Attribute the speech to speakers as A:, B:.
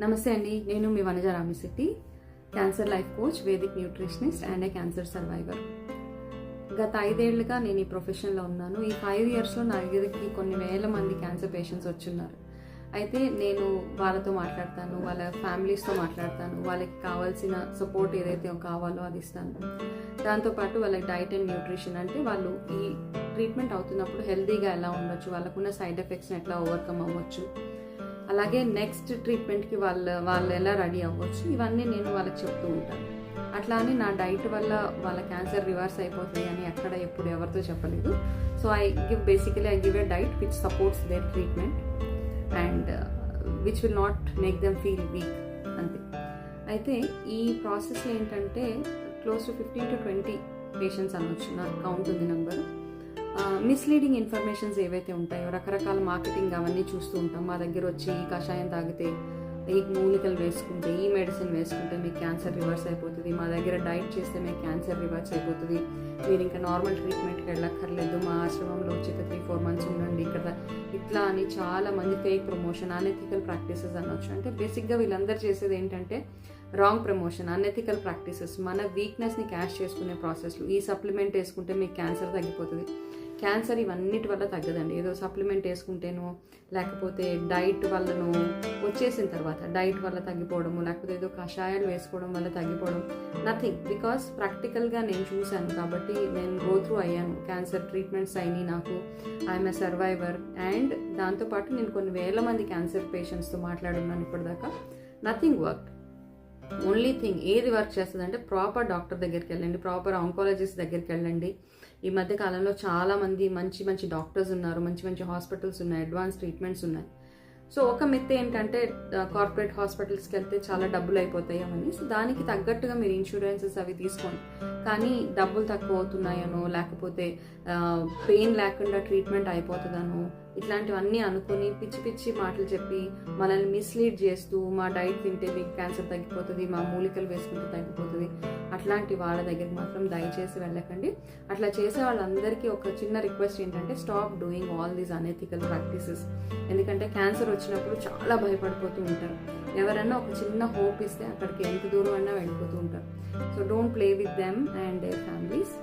A: నమస్తే అండి, నేను మీ Vanaja Ramisetti, cancer life coach, Vedic nutritionist and a cancer survivor. గత 5 ఏళ్లుగా నేను ఈ ప్రొఫెషన్లో ఉన్నాను. ఈ 5 ఇయర్స్లో నా దగ్గరికి కొన్ని వేల మంది క్యాన్సర్ పేషెంట్స్ వచ్చున్నారు. అయితే నేను వాళ్ళతో మాట్లాడతాను, వాళ్ళ ఫ్యామిలీస్తో మాట్లాడతాను, వాళ్ళకి కావాల్సిన సపోర్ట్ ఏదైతే కావాలో అది ఇస్తాను. దాంతోపాటు వాళ్ళకి డైట్ అండ్ న్యూట్రిషన్, అంటే వాళ్ళు ఈ ట్రీట్మెంట్ అవుతున్నప్పుడు హెల్తీగా ఎలా ఉండొచ్చు, వాళ్ళకున్న సైడ్ ఎఫెక్ట్స్ని ఎట్లా ఓవర్కమ్ అవ్వచ్చు, అలాగే నెక్స్ట్ ట్రీట్మెంట్కి వాళ్ళు ఎలా రెడీ అవ్వచ్చు, ఇవన్నీ నేను వాళ్ళకి చెప్తూ ఉంటాను. అట్లా అని నా డైట్ వల్ల వాళ్ళ క్యాన్సర్ రివర్స్ అయిపోతుంది అని ఎక్కడ ఎప్పుడు ఎవరితో చెప్పలేదు. So I give a diet which supports their treatment and which will not make them feel weak, అంతే. అయితే ఈ ప్రాసెస్లో ఏంటంటే క్లోజ్ టు 15 to 20 పేషెంట్స్ అనొచ్చు, నాకు కౌంట్ ఉంది నెంబర్. మిస్లీడింగ్ ఇన్ఫర్మేషన్స్ ఏవైతే ఉంటాయో, రకరకాల మార్కెటింగ్ అవన్నీ చూస్తూ ఉంటాం. మా దగ్గర వచ్చి ఈ కషాయం తాగితే, ఈ మూలికలు వేసుకుంటే, ఈ మెడిసిన్ వేసుకుంటే మీకు క్యాన్సర్ రివర్స్ అయిపోతుంది, మా దగ్గర డైట్ చేస్తే మీకు క్యాన్సర్ రివర్స్ అయిపోతుంది, మీరు ఇంకా నార్మల్ ట్రీట్మెంట్కి వెళ్ళక్కర్లేదు, మా ఆశ్రమంలో వచ్చి 3-4 months ఉండండి ఇక్కడ, ఇట్లా అని చాలా మంది ఫేక్ ప్రమోషన్, అనెథికల్ ప్రాక్టీసెస్ అనొచ్చు. అంటే బేసిక్గా వీళ్ళందరూ చేసేది ఏంటంటే రాంగ్ ప్రమోషన్, అనెథికల్ ప్రాక్టీసెస్, మన వీక్నెస్ని క్యాష్ చేసుకునే ప్రాసెస్లు. ఈ సప్లిమెంట్ వేసుకుంటే మీకు క్యాన్సర్ తగ్గిపోతుంది. క్యాన్సర్ ఇవన్నిటి వల్ల తగ్గదండి. ఏదో సప్లిమెంట్ వేసుకుంటేనో, లేకపోతే డైట్ వల్లనో, వచ్చేసిన తర్వాత డైట్ వల్ల తగ్గిపోవడము, లేకపోతే ఏదో కషాయాలు వేసుకోవడం వల్ల తగ్గిపోవడం, నథింగ్. బికాస్ ప్రాక్టికల్గా నేను చూశాను కాబట్టి, నేను గో త్రూ అయ్యాను. క్యాన్సర్ ట్రీట్మెంట్స్ అయినాయి నాకు, ఐఎమ్ ఎ సర్వైవర్. అండ్ దాంతోపాటు నేను కొన్ని వేల మంది క్యాన్సర్ పేషెంట్స్తో మాట్లాడున్నాను ఇప్పటిదాకా. Nothing work. ఓన్లీ థింగ్ ఏది వర్క్ చేస్తుంది అంటే ప్రాపర్ డాక్టర్ దగ్గరికి వెళ్ళండి, ప్రాపర్ ఆంకాలజిస్ట్ దగ్గరికి వెళ్ళండి. ఈ మధ్య కాలంలో చాలామంది మంచి మంచి డాక్టర్స్ ఉన్నారు, మంచి మంచి హాస్పిటల్స్ ఉన్నాయి, అడ్వాన్స్ ట్రీట్మెంట్స్ ఉన్నాయి. సో ఒక మిత్ ఏంటంటే కార్పొరేట్ హాస్పిటల్స్కి వెళ్తే చాలా డబ్బులు అయిపోతాయి అని. సో దానికి తగ్గట్టుగా మీరు ఇన్సూరెన్సెస్ అవి తీసుకోండి. కానీ డబ్బులు తక్కువ అవుతున్నాయనో, లేకపోతే పెయిన్ లేకుండా ట్రీట్మెంట్ అయిపోతుందనో, ఇట్లాంటివన్నీ అనుకుని పిచ్చి పిచ్చి మాటలు చెప్పి మనల్ని మిస్లీడ్ చేస్తూ, మా డైట్ తింటే మీకు క్యాన్సర్ తగ్గిపోతుంది, మా మూలికలు వేసుకుంటే తగ్గిపోతుంది, అట్లాంటి వాళ్ళ దగ్గరికి మాత్రం దయచేసి వెళ్ళకండి. అట్లా చేసే వాళ్ళందరికీ ఒక చిన్న రిక్వెస్ట్ ఏంటంటే, stop doing all these unethical practices. ఎందుకంటే క్యాన్సర్ వచ్చినప్పుడు చాలా భయపడిపోతూ ఉంటారు. ఎవరైనా ఒక చిన్న హోప్ ఇస్తే అక్కడికి ఎంత దూరం అయినా వెళ్ళిపోతూ ఉంటారు. So don't play with them and their families.